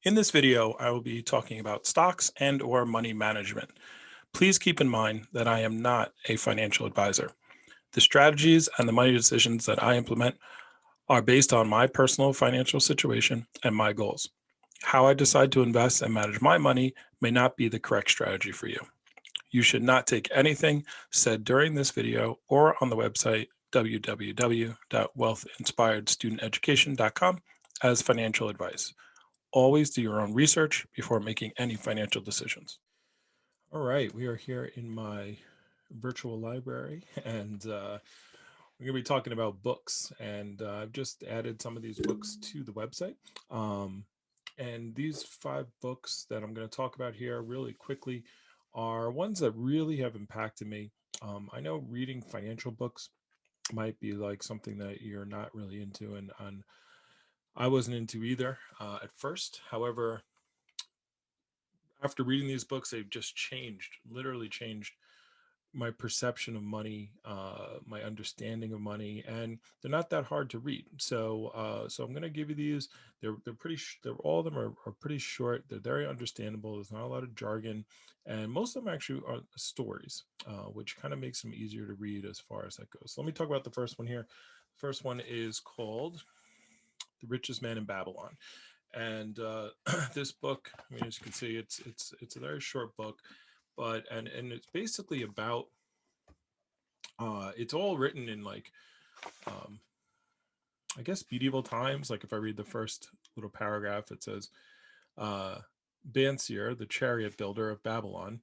In this video, I will be talking about stocks and or money management. Please keep in mind that I am not a financial advisor. The strategies and the money decisions that I implement are based on my personal financial situation and my goals. How I decide to invest and manage my money may not be the correct strategy for you. You should not take anything said during this video or on the website www.wealthinspiredstudenteducation.com as financial advice. Always do your own research before making any financial decisions. All right, we are here in my virtual library, and we're going to be talking about books. And I've just added some of these books to the website. Um, and these 5 books that I'm going to talk about here really quickly are ones that really have impacted me. I know reading financial books might be like something that you're not really into, and I wasn't into either at first. However, after reading these books, they've just changed, literally changed my perception of money, my understanding of money, and they're not that hard to read. So I'm going to give you these. They're pretty. They're all of them are pretty short. They're very understandable. There's not a lot of jargon, and most of them actually are stories, which kind of makes them easier to read as far as that goes. So let me talk about the first one here. The first one is called "The Richest Man in Babylon." And this book, I mean, as you can see, it's a very short book, but and it's basically about it's all written in like um I guess medieval times. Like if I read the first little paragraph, it says uh Bansier, the chariot builder of Babylon,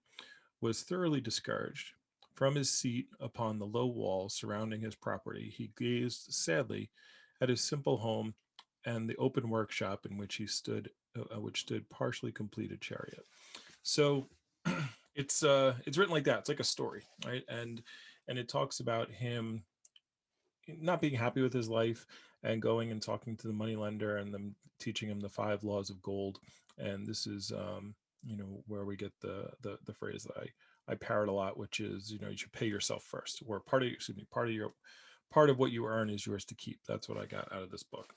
was thoroughly discouraged. From his seat upon the low wall surrounding his property, he gazed sadly at his simple home and the open workshop in which stood partially completed chariot. So it's written like that. It's like a story, right? And it talks about him not being happy with his life and going and talking to the moneylender and them teaching him the 5 laws of gold. And this is where we get the phrase that I parrot a lot, which is, you should pay yourself first, or part of what you earn is yours to keep. That's what I got out of this book.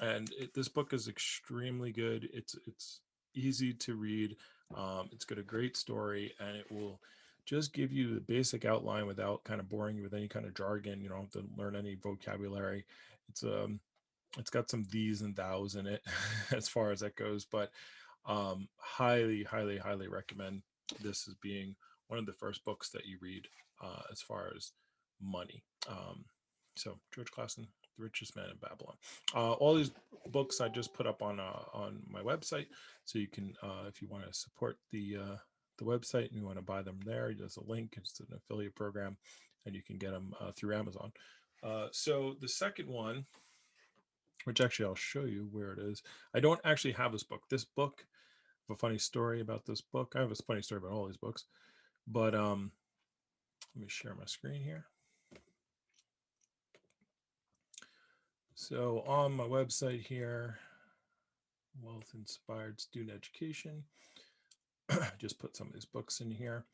And this book is extremely good. It's easy to read. It's got a great story, and it will just give you the basic outline without kind of boring you with any kind of jargon. You don't have to learn any vocabulary. It's got some these and thous in it as far as that goes, but highly, highly, highly recommend this as being one of the first books that you read as far as money. So George Clason, The Richest Man in Babylon. All these books I just put up on my website, so you can, if you want to support the website and you want to buy them there, there's a link. It's an affiliate program, and you can get them through Amazon. So the second one, which actually I'll show you where it is. I don't actually have this book. This book, I have a funny story about this book. I have a funny story about all these books, but let me share my screen here. So on my website here, Wealth Inspired Student Education, just put some of these books in here.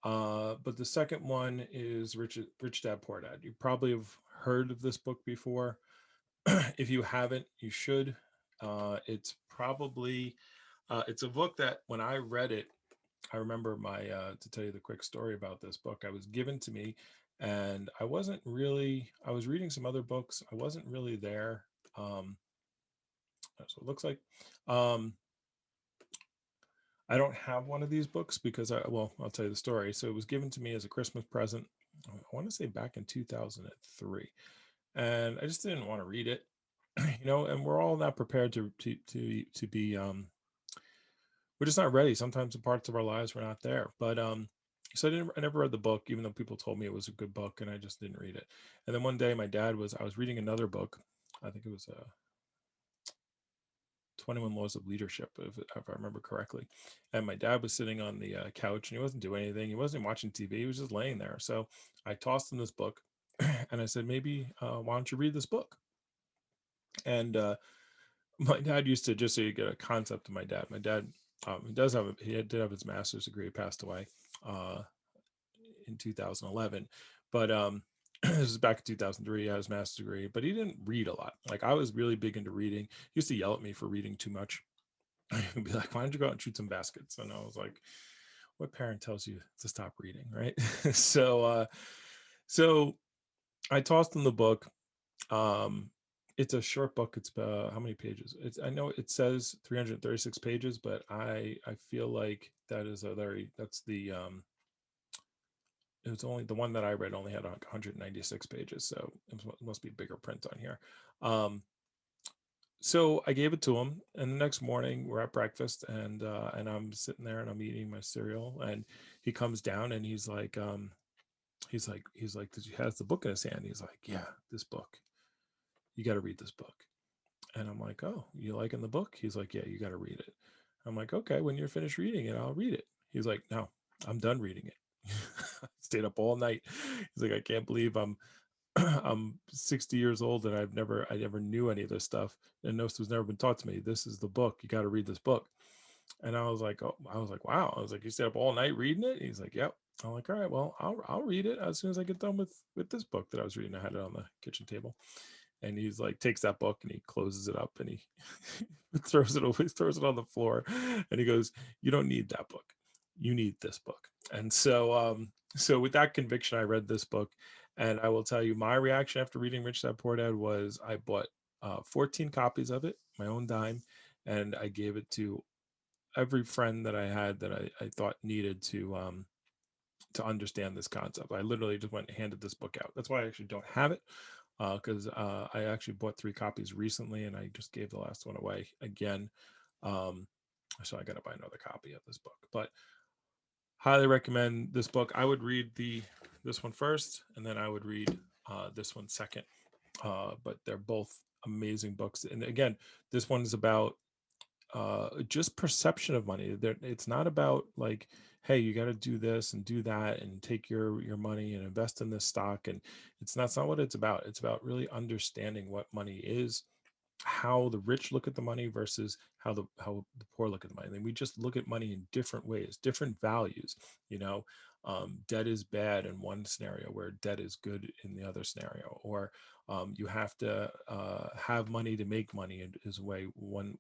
But the second one is Rich Dad Poor Dad. You probably have heard of this book before. If you haven't, you should. It's probably it's a book that when I read it, I remember to tell you the quick story about this book. I was given to me, and I wasn't really. I was reading some other books. I wasn't really there. That's what it looks like. Um, I don't have one of these books because I'll tell you the story. So it was given to me as a Christmas present. I want to say back in 2003, and I just didn't want to read it. And we're all not prepared to be we're just not ready. Sometimes the parts of our lives were not there. But so I never read the book, even though people told me it was a good book, and I just didn't read it. And then one day, I was reading another book. I think it was 21 Laws of Leadership, if I remember correctly. And my dad was sitting on the couch, and he wasn't doing anything. He wasn't watching TV. He was just laying there. So I tossed him this book, and I said, maybe why don't you read this book? And my dad used to, just so you get a concept of my dad. My dad, did have his master's degree. He passed away uh, in 2011, but this was back in 2003. He had his master's degree, but he didn't read a lot. Like I was really big into reading. He used to yell at me for reading too much. He'd be like, why don't you go out and shoot some baskets? And I was like, what parent tells you to stop reading, right? So I tossed him the book. Um, it's a short book. It's how many pages? It's, I know it says 336 pages, but I feel like that is a very, that's the it was only the one that I read only had 196 pages, so it must be bigger print on here. Um, so I gave it to him, and the next morning we're at breakfast, and I'm sitting there and I'm eating my cereal, and he comes down and he's like, he has the book in his hand. He's like, yeah, this book, you got to read this book. And I'm like, oh, you liking the book? He's like, yeah, you got to read it. I'm like, okay, when you're finished reading it, I'll read it. He's like, no, I'm done reading it. Stayed up all night. He's like, I can't believe I'm 60 years old and I never knew any of this stuff, and this was never been taught to me. This is the book. You got to read this book. And I was like, oh, I was like, wow. I was like, you stayed up all night reading it? He's like, yep. I'm like, all right, well, I'll read it as soon as I get done with this book that I was reading. I had it on the kitchen table, and he's like, takes that book and he closes it up and he throws it away, throws it on the floor, and he goes, you don't need that book, you need this book. And so with that conviction, I read this book, and I will tell you my reaction after reading Rich Dad Poor Dad was I bought 14 copies of it, my own dime, and I gave it to every friend that I had that I thought needed to understand this concept. I literally just went and handed this book out. That's why I actually don't have it, because I actually bought 3 copies recently, and I just gave the last one away again. Um, so I got to buy another copy of this book. But highly recommend this book. I would read this one first, and then I would read this one second. But they're both amazing books. And again, this one is about just perception of money. It's not about like, hey, you got to do this and do that and take your money and invest in this stock. And it's not what it's about. It's about really understanding what money is, how the rich look at the money versus how the poor look at the money. And we just look at money in different ways, different values. You know, debt is bad in one scenario, where debt is good in the other scenario. Or you have to have money to make money is a way one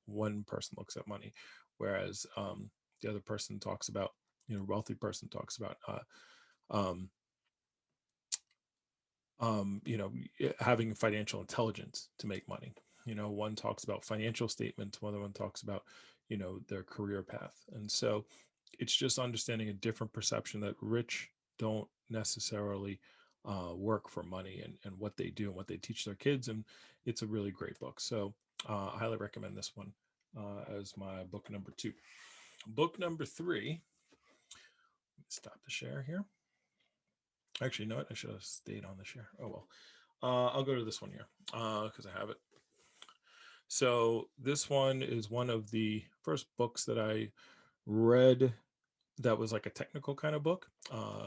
person looks at money, whereas the other person talks about, wealthy person talks about um, having financial intelligence to make money. One talks about financial statements, one other one talks about, their career path. And so it's just understanding a different perception that rich don't necessarily work for money, and what they do and what they teach their kids. And it's a really great book. So I highly recommend this one as my book number 2. Book number 3, stop the share here. Actually, you know what? I should have stayed on the share. Oh, well. I'll go to this one here because I have it. So this one is one of the first books that I read that was like a technical kind of book.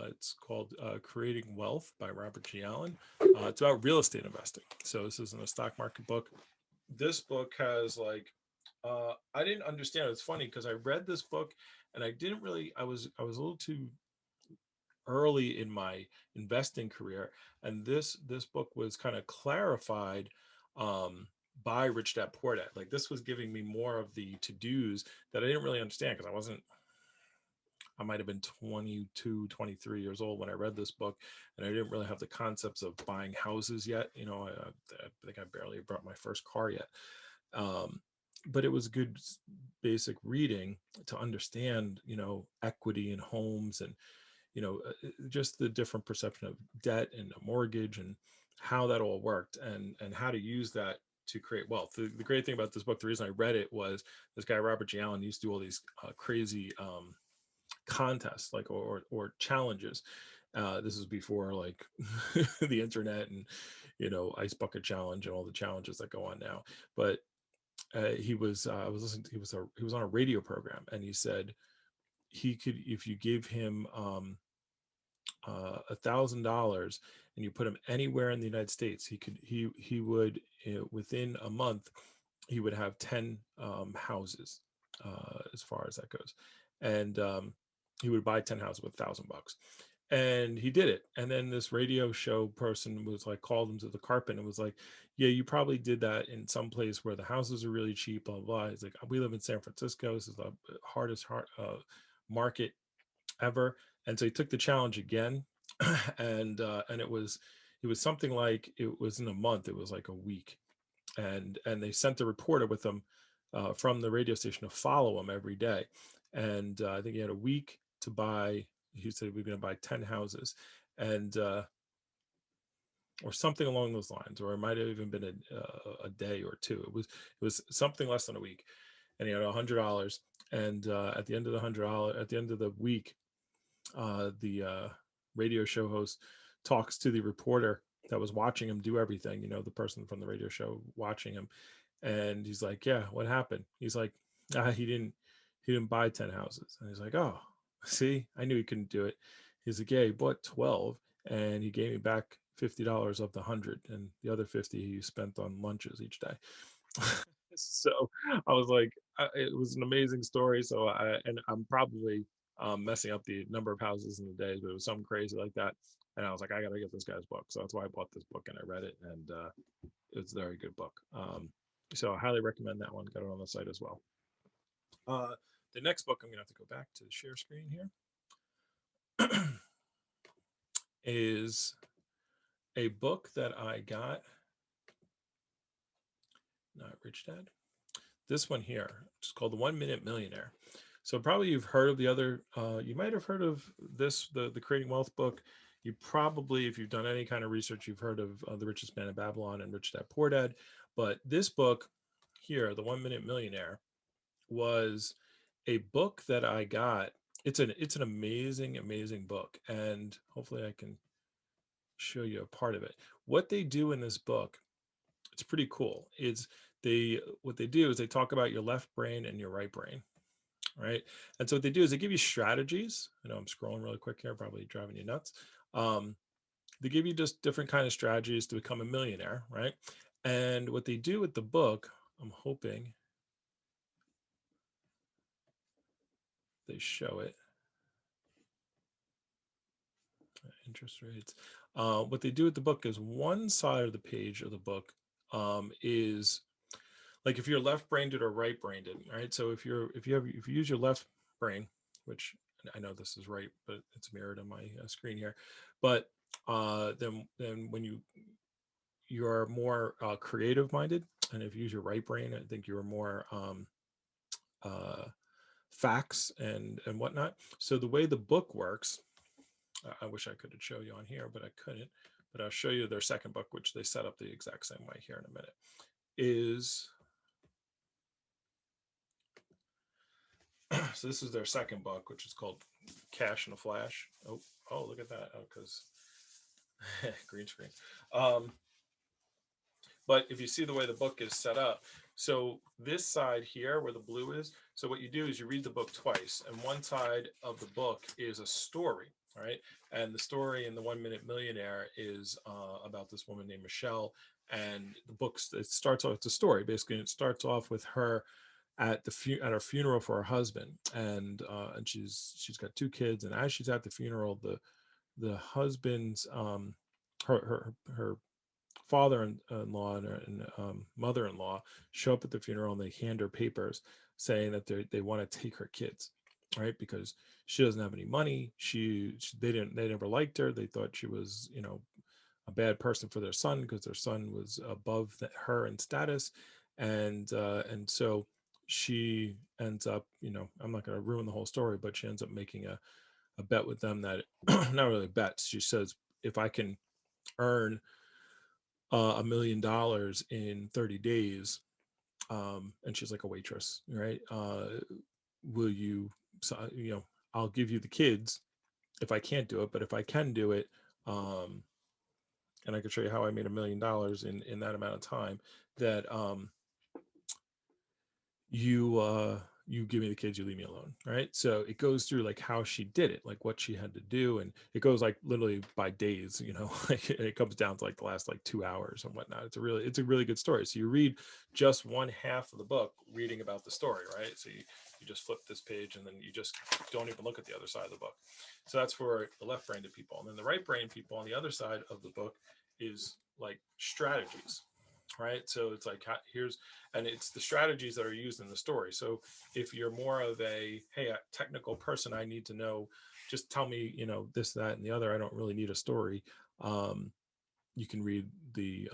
It's called Creating Wealth by Robert G. Allen. It's about real estate investing. So this isn't a stock market book. This book has like, I didn't understand. It's funny because I read this book and I didn't really. I was a little too early in my investing career, and this book was kind of clarified um by Rich Dad Poor Dad. Like, this was giving me more of the to-dos that I didn't really understand, because I might have been 22, 23 years old when I read this book, and I didn't really have the concepts of buying houses yet. I think I barely bought my first car yet. um but it was good basic reading to understand, equity in homes, and just the different perception of debt and a mortgage, and how that all worked, and how to use that to create wealth. The great thing about this book, the reason I read it, was this guy Robert G. Allen used to do all these crazy contests, like, or challenges. This is before like the internet and ice bucket challenge and all the challenges that go on now. But he was I was listening to, he was on a radio program, and he said he could, if you give him $1,000 and you put him anywhere in the United States, he would, within a month, he would have 10 houses, as far as that goes. And he would buy 10 houses with $1,000. And he did it. And then this radio show person was like, called him to the carpet and was like, yeah, you probably did that in some place where the houses are really cheap, blah blah. He's like, we live in San Francisco, this is the hardest market ever. And so he took the challenge again. And it was something like, it was in a month, it was like a week. And they sent a reporter with him from the radio station to follow him every day. And I think he had a week to buy. He said we're going to buy 10 houses, and or something along those lines, or it might have even been a day or two. It was something less than a week, and he had $100. And at the end of the $100, at the end of the week, the radio show host talks to the reporter that was watching him do everything. The person from the radio show watching him, and he's like, "Yeah, what happened?" He's like, he didn't buy 10 houses." And he's like, "Oh, see, I knew he couldn't do it." He's like, "Yeah, he bought 12, and he gave me back $50 of the 100, and the other 50 he spent on lunches each day." So I was like, it was an amazing story. And I'm probably messing up the number of houses in the days, but it was something crazy like that. And I was like, I gotta get this guy's book. So that's why I bought this book and I read it, and it's a very good book. So I highly recommend that one. Got it on the site as well. Uh, the next book, I'm gonna have to go back to the share screen here, is a book that I got. Not Rich Dad. This one here, it's called The 1 Minute Millionaire. So probably you've heard of the other. You might have heard of this, the Creating Wealth book. You probably, if you've done any kind of research, you've heard of The Richest Man in Babylon and Rich Dad Poor Dad. But this book here, The 1 Minute Millionaire, was a book that I got. It's an amazing, amazing book, and hopefully I can show you a part of it. What they do in this book, it's pretty cool. What they do is they talk about your left brain and your right brain, right? And so what they do is they give you strategies. I know I'm scrolling really quick here, probably driving you nuts. Um, they give you just different kind of strategies to become a millionaire, right? And what they do with the book, I'm hoping they show it. Interest rates. What they do with the book is one side of the page of the book is like if you're left-brained or right-brained, right? So if you use your left brain, which I know this is right, but it's mirrored on my screen here, but then when you're more creative minded, and if you use your right brain, I think you're more uh, facts and whatnot. So the way the book works, I wish I could show you on here, but I couldn't. But I'll show you their second book, which they set up the exact same way here in a minute. Is So this is their second book, which is called Cash in a Flash. Oh, look at that! Oh, because green screen. Um, but if you see the way the book is set up, so this side here where the blue is, so what you do is you read the book twice, and one side of the book is a story, right? And the story in the 1 Minute Millionaire is about this woman named Michelle. And the book, it starts off, it's a story basically. It starts off with her at her funeral for her husband, and she's got two kids, and as she's at the funeral, the husband's her father-in-law and mother-in-law show up at the funeral, and they hand her papers saying that they want to take her kids, right? Because she doesn't have any money. They never liked her. They thought she was a bad person for their son because their son was above her in status. And so she ends up, I'm not going to ruin the whole story, but she ends up making a bet with them that not really a bet. She says, if I can earn $1 million in 30 days, and she's like a waitress, right? Will you, so, I'll give you the kids if I can't do it, but if I can do it, um, and I can show you how I made $1 million in that amount of time, that you give me the kids, you leave me alone, right? So it goes through like how she did it, like what she had to do, and it goes like literally by days, like it comes down to like the last like 2 hours and whatnot. It's a really good story. So you read just one half of the book reading about the story, right? So You just flip this page and then you just don't even look at the other side of the book. So that's for the left-brained people. And then the right-brained people on the other side of the book is like strategies, right? So it's like, here's, and it's the strategies that are used in the story. So if you're more of a, hey, a technical person, I need to know, just tell me, this, that, and the other, I don't really need a story. You can read the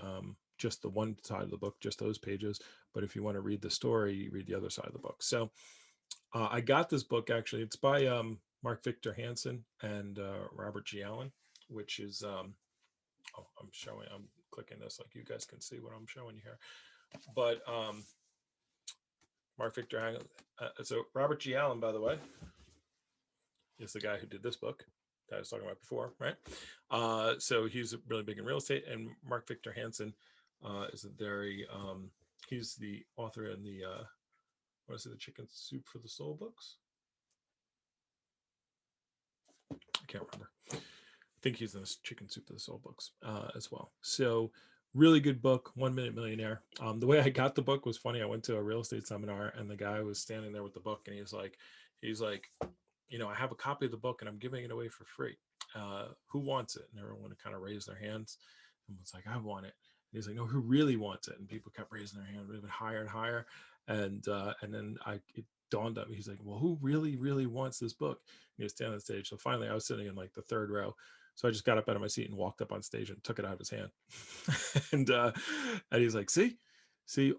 just the one side of the book, just those pages. But if you want to read the story, you read the other side of the book. So I got this book, actually. It's by Mark Victor Hansen and Robert G. Allen, which is oh, I'm clicking this like you guys can see what I'm showing you here. But Mark Victor Allen, so Robert G. Allen, by the way, is the guy who did this book that I was talking about before, right? So he's really big in real estate, and Mark Victor Hansen is a very he's the author in the what is it, the Chicken Soup for the Soul books? I can't remember. I think he's in the Chicken Soup for the Soul books as well. So really good book, 1 Minute Millionaire. The way I got the book was funny. I went to a real estate seminar, and the guy was standing there with the book, and he's like, I have a copy of the book and I'm giving it away for free. Who wants it? And everyone kind of raised their hands and was like, I want it. And he's like, no, who really wants it? And people kept raising their hand, even higher and higher. And then it dawned on me. He's like, well, who really, really wants this book? And he was standing on the stage. So finally, I was sitting in like the third row. So I just got up out of my seat and walked up on stage and took it out of his hand. And he's like, see,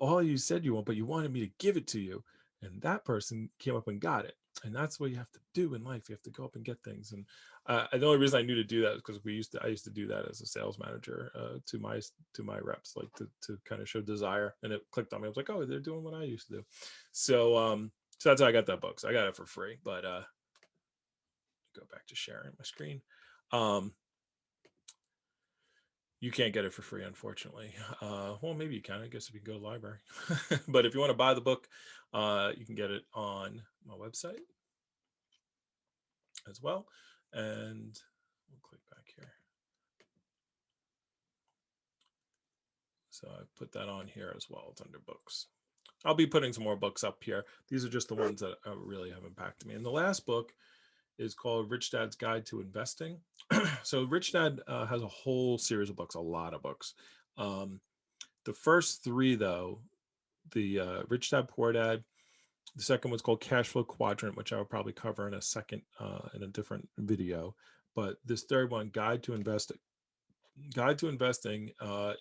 all you said you want, but you wanted me to give it to you. And that person came up and got it. And that's what you have to do in life. You have to go up and get things. And the only reason I knew to do that is because I used to do that as a sales manager to my reps, like to kind of show desire. And it clicked on me. I was like, oh, they're doing what I used to do. So that's how I got that book. So I got it for free. But go back to sharing my screen. You can't get it for free, unfortunately. Well, maybe you can, I guess, if you go to the library. But if you want to buy the book, you can get it on my website as well. And we'll click back here. So I put that on here as well. It's under books. I'll be putting some more books up here. These are just the ones that really have impacted me. And the last book is called Rich Dad's Guide to Investing. So Rich Dad has a whole series of books, a lot of books. The first three, though, the Rich Dad, Poor Dad, the second one's called Cash Flow Quadrant, which I will probably cover in a second in a different video. But this third one, Guide to Investing. Guide to Investing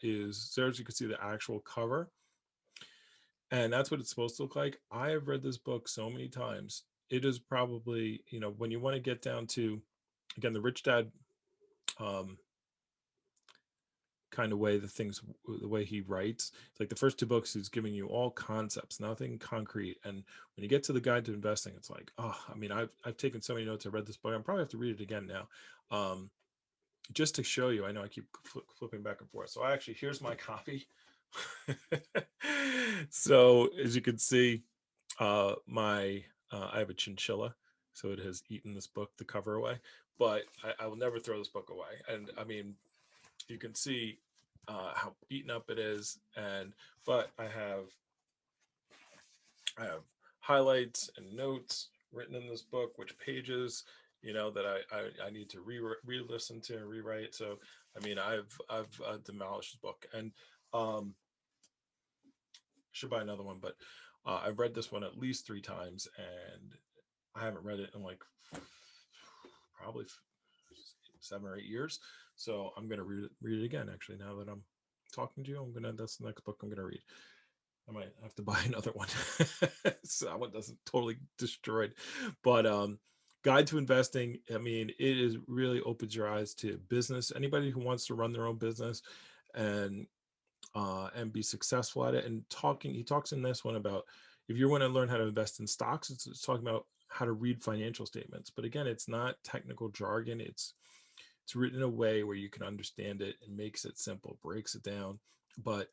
is, there as you can see, the actual cover. And that's what it's supposed to look like. I have read this book so many times. It is probably, when you want to get down to, again, the Rich Dad kind of way, the way he writes, it's like the first two books, he's giving you all concepts, nothing concrete. And when you get to the Guide to Investing, it's like, oh, I mean, I've taken so many notes. I read this book. I probably have to read it again now. Just to show you, I know I keep flipping back and forth. So here's my copy. So as you can see, I have a chinchilla, so it has eaten this book, the cover, away. But I will never throw this book away. And I mean, you can see how beaten up it is. But I have highlights and notes written in this book, which pages, that I need to re-listen to and rewrite. So I mean, I've demolished this book, and should buy another one, but I've read this one at least 3 times, and I haven't read it in like probably 7 or 8 years. So I'm gonna read it again. Actually, now that I'm talking to you, that's the next book I'm gonna read. I might have to buy another one. So that one doesn't totally destroyed. But Guide to Investing, I mean, it is really opens your eyes to business. Anybody who wants to run their own business and be successful at it. And he talks in this one about, if you want to learn how to invest in stocks, it's talking about how to read financial statements. But again, it's not technical jargon. It's written in a way where you can understand it and makes it simple, breaks it down. But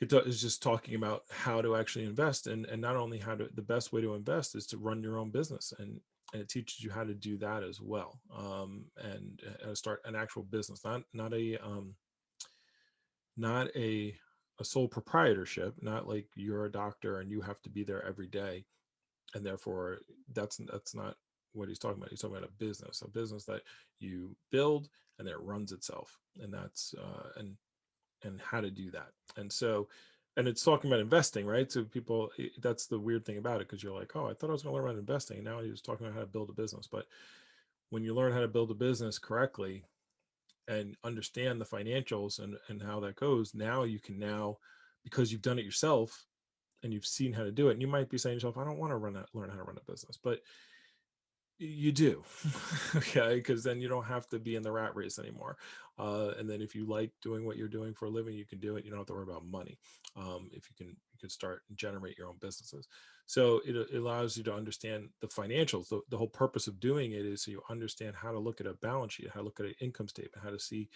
it is just talking about how to actually invest, and not only the best way to invest is to run your own business, and it teaches you how to do that as well, and start an actual business, not a sole proprietorship, not like you're a doctor and you have to be there every day. and therefore that's not what he's talking about. He's talking about a business that you build and that runs itself, and that's and how to do that. And so, and it's talking about investing, right? So people, that's the weird thing about it, because you're like, oh, I thought I was going to learn about investing, and now he was talking about how to build a business. But when you learn how to build a business correctly and understand the financials and how that goes, now you can now, because you've done it yourself and you've seen how to do it, and you might be saying to yourself, I don't want to learn how to run a business, but you do. Okay, because then you don't have to be in the rat race anymore, and then if you like doing what you're doing for a living, you can do it. You don't have to worry about money. If you can start and generate your own businesses. So it allows you to understand the financials. The whole purpose of doing it is so you understand how to look at a balance sheet, how to look at an income statement, how to see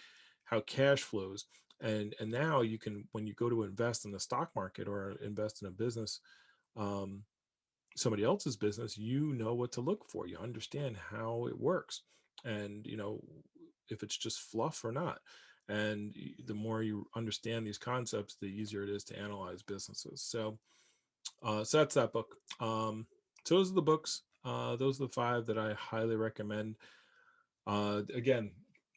how cash flows. And now you can, when you go to invest in the stock market or invest in a business, um, somebody else's business, you know what to look for. You understand how it works, and you know if it's just fluff or not. And the more you understand these concepts, the easier it is to analyze businesses. So that's that book. So those are the books. Those are the five that I highly recommend. Again,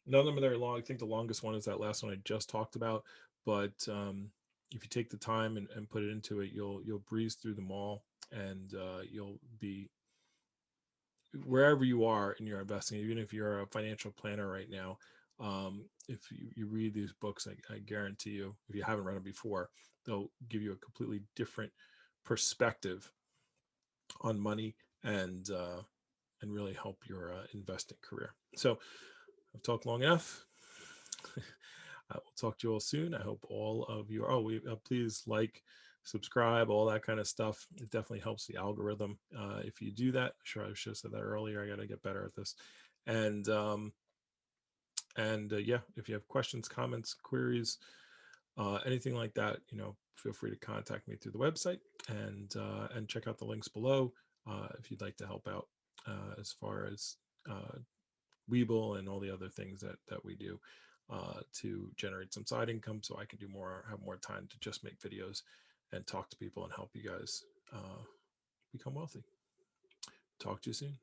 none of them are very long. I think the longest one is that last one I just talked about. But if you take the time and put it into it, you'll breeze through them all, and you'll be wherever you are in your investing. Even if you're a financial planner right now, if you read these books, I guarantee you, if you haven't read them before, they'll give you a completely different perspective on money, and really help your investing career. So I've talked long enough. I will talk to you all soon. I hope all of you. Please like, subscribe, all that kind of stuff. It definitely helps the algorithm if you do that. Sure, I should have said that earlier. I got to get better at this. And yeah, if you have questions, comments, queries, anything like that, feel free to contact me through the website, and check out the links below if you'd like to help out as far as Weeble and all the other things that we do to generate some side income, so I can do more, have more time to just make videos and talk to people and help you guys become wealthy. Talk to you soon.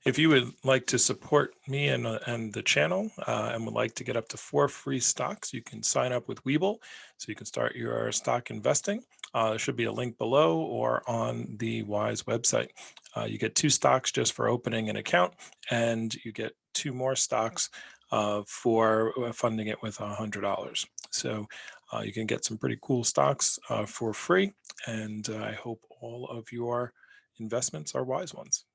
If you would like to support me and the channel, and would like to get up to 4 free stocks, you can sign up with Weeble, so you can start your stock investing. There should be a link below or on the W.I.S.E website. You get 2 stocks just for opening an account, and you get 2 more stocks for funding it with $100. So you can get some pretty cool stocks for free, and I hope all of your investments are wise ones.